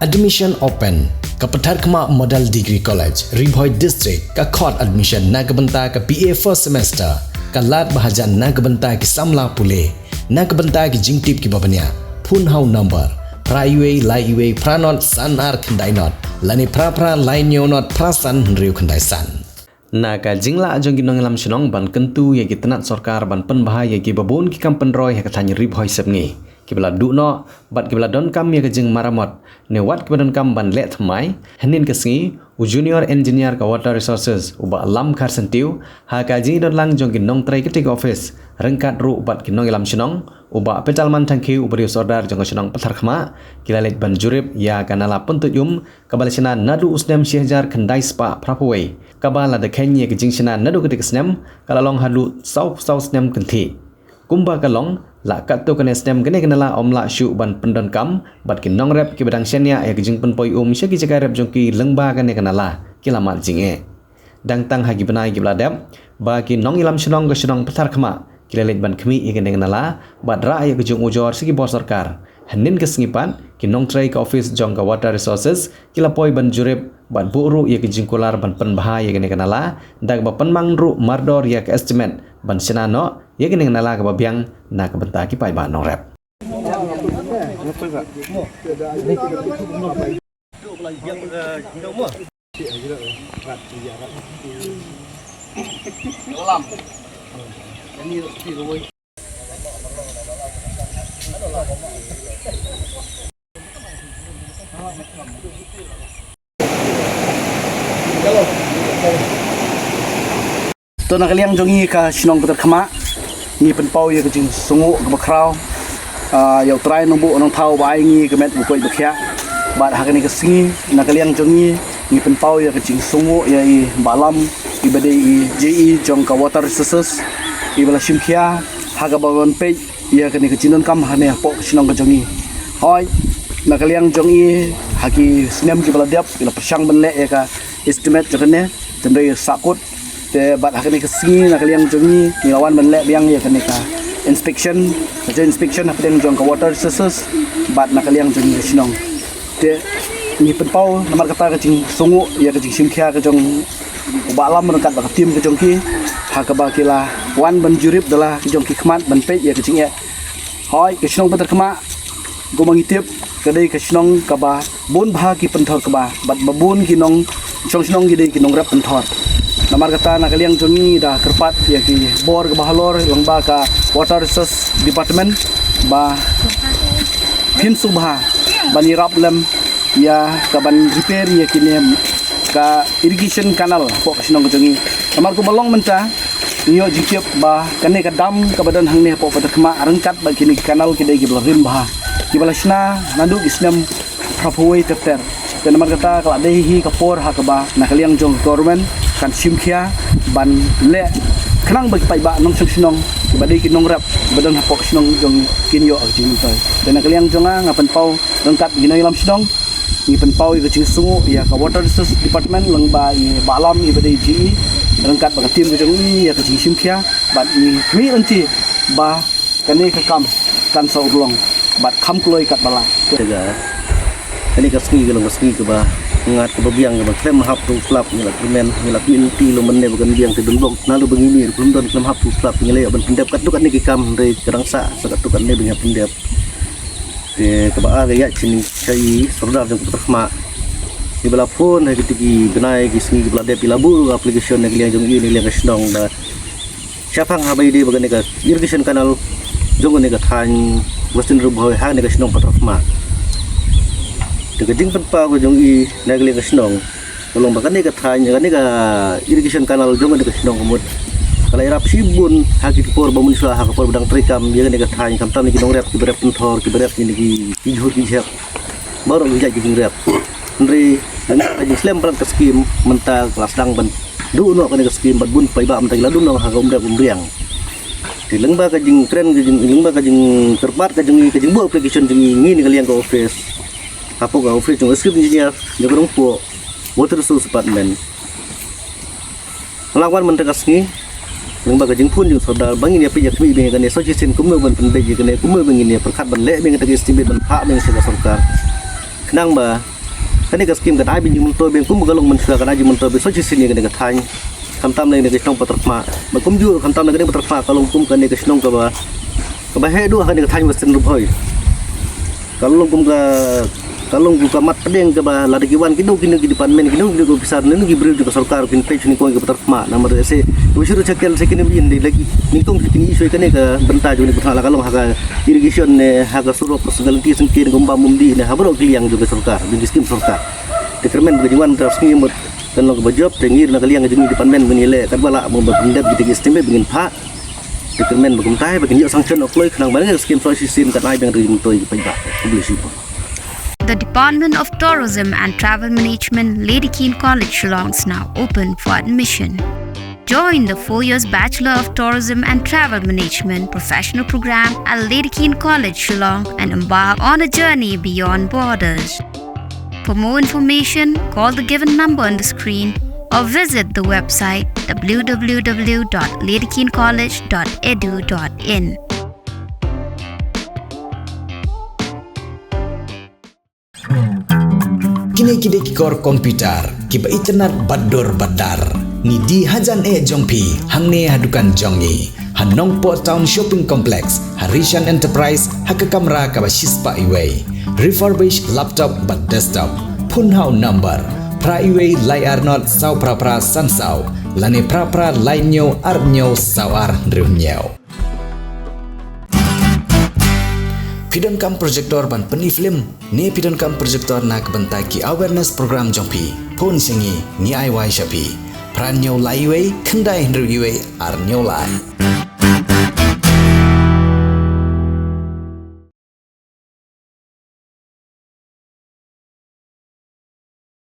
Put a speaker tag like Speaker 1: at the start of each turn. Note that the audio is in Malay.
Speaker 1: Admission open. Kapetar Kemak Model Degree College, Ribhoi District, ka court admission na kebenta ke BA first semester, ka lat bahajan na kebenta ke samla pule, na kebenta ke jingtip ki babanya, pun hau number, praiwe, laiwe, pranot, sanar kendai not, lani pra lain not, prasan henriu kendai san. Na ka jingla ajong ginong lam sinong ban kentu ya ki tenat sorkar ban penbahaya ya ki babun ki kam penroy ya katanya Ribhoi sepngi. Kibla dukno bat kibla don kam ya kejeng maramot ne wat kibla don kam ban let mai henin kesengi u junior engineer ka water resources uba lam khar sentiu ha ka jing don lang jong ginong trai ketik office rengkat ru bat kinong lam sinong uba petalman tangki ubari sordar jong sinong pathar khama kilalet ban jurip ya kanala puntut yum kabalsina nadu usnem syahjar kendai spa prapuwei kabala de kenya kejing sina nadu ketik snem kalalong halu sau snem kenti kumba kalong la kat tu kena stem kena kenala omla syu ban pendon kam bat ki nong rep ki badang senya ya kijing penpoi sya ki jaga rep jongki lengba kena kenala ki lamat jinge dang tang hagi benai ki bladap ba ki nong ilam senong ke senong petar khama ki lelet ban khmi ya kena kenala bat ra ya kijung ujor sigi bos sarkar hanin ke sengipan ki nong trai ka office jong ka water resources ki lapoi ban jurep ban buru ya kijing kolar ban penbah ya kena kenala dag ba penmang ru mardor ya ke estimate ban senano ya kena kenala ka babiang na kebenta ki pai ba nong rep
Speaker 2: tu nak liang jongi ka sinong petar khama ni penpau ya kejing sungu ke bakrau yau trai nombu onong thau bai ngi ke met bukoi bakhya bat hakani ke singi nak liang jongi ni penpau ya kejing sungu ya i balam i badai i JE jong ka water resources i bala simkhia haga bawan pe ya kani ke jinon kam hane po sinong ke jongi hoi nak liang jongi haki snem ki bala diap ila persang benle ya ka estimate jokane tendai sakut te bat hakani ke singi nak liang jongi ni lawan benle biang ya kani ka inspection apa yang jong ka water resources bat nak liang jongi ke sinong te ni penpau nomor kata ke jing sungu ya ke jing simkhia ke jong balam merangkat bak tim ke jong ki ha ka bakila wan ban jurip dalah ke jong ki khmat ban pe ya ke jing ya hoi ke sinong petar khma go mangitip kadai ke sinong ka ba bon bha ki penthor ka ba bat babun ki nong chong sinong ki dei ki nong rap penthor nomor kata nak liang jongi dah kerpat ya ki bor ke bahalor langba ka water resource department ba pin subha bani rablem ya ka ban repair ya kini ka irrigation canal pok sinong jongi nomor ku balong menta nyo jikip ba kane ka dam ka badan hang ne pok patakma rengkat ba kini kanal kidai ki blarim bah ki balasna nandu islam prapuwei terter dan nomor kata kalau ada hi kapor ha ka ba nak liang jong government kan simkhia ban le kenang bagi pai ba nong sinong badai ki nong rap badan hapok sinong jong kinyo ajing tai dan nak liang jonga ngapan pau rengkat ginoi lam sinong ni penpau i kecing sungu ya ka water resource department lengba i balam i badai JE rengkat ba tim ke jong ni ya kecing simkhia bat ni mi anti ba kane ka kam kan sa ulong bat kham kloi kat bala tega ini kasih kalau kasih ke bah ngat ke babiang ke bah klem hap tu klap ni lah permen ni lah pinti lo menne bukan biang ke dendong nalu begini belum don klem hap tu klap ni lah ban pendap kat tu kan ni kikam dari kerangsa sakat tu kan ni banyak pendap ke bah gaya sini cai sordar jeng terkhma di bala phone hai kitiki benai kisni bala dep labu application ni liang jong ni liang kesnong dah siapa ngabai di bagan ni ka irrigation canal jong ni ka than western Ribhoi ha ni kesnong patrkhma kejing penpa ko jong i nagli ka sinong tolong bakan ni ka thanya kan ni ka irrigation canal jong ni ka sinong kumut kala irap sibun haki por bamun swa ha por badang trikam ya ni ka thanya kam tam ni kinong rep ki berep penthor ki berep ni ki jhur ki jap baru ni jadi jing rep nri ni slam peran ka skim mental kelas dang ban du no ka ni ka skim bat bun pai ba mental la du no ha ka umrep umriang di lengba ka jing tren ka jing lengba ka jing kerpat ka jing bu application jing ni ni ka liang ka office apa kau free cuma script engineer jaga rumpu water resource department melawan mentekas ni lembaga jeng pun jeng saudara bangin ya pijak mi dengan association kumur ban pendeji kene kumur bangin ya perkat ban le dengan tadi estimate ban hak dengan sarkar kenang ba
Speaker 3: ini ke skim ke ai bin mun to ben kum galong mun ka kana ji mun to be so chi sin ne ke thai kam tam le ne ke snong patrak ma ba kum ju kam tam le ke patrak ma kalong kum ka ne ke snong ka ba he du ka ne ke thai wa sin ru hoi kalong kum ka mat pedeng ke ba la de kiwan kinu ki department kinu ko pisar ne ki beri juga sarkar kin page ni ko ke patrak ma na mar se usuru chakel se kini bin de lagi ni tong kini isu ka ne ka benta ju ne ka kalong ha irrigation ne ha ka suru personal ti sun ki gomba mumdi ne ha bro kliang juga sarkar bin skim sarkar department kejuan terus ni mut kan lo job tengir na kaliang jeung department menile kan bala mo bendap gitu estimate bingin pa department bagum tai bagin yo sanction okloi khang bang skim processing kan ai bang ri mutoi pajba publish.
Speaker 4: The Department of Tourism and Travel Management, Lady Keane College, Shillong is now open for admission. Join the 4 years Bachelor of Tourism and Travel Management professional program at Lady Keane College, Shillong and embark on a journey beyond borders. For more information, call the given number on the screen or visit the website www.ladykeanecollege.edu.in.
Speaker 1: Kini kor komputer kiba internet bador badar ni di hajan jongpi hangne hadukan jongi hanong po town shopping complex Harishan Enterprise haka kamera kaba shispa iway refurbished laptop but desktop punhau number pra iway layar not sau pra sansau lane pra lainyo arnyo sawar drumnyo. Pidon kam projector ban peni film ne pidon kam projector nak bentai ki awareness program jongpi pon singi ni ai wai shapi pranyo laiwei kendai ndruiwei arnyo lai.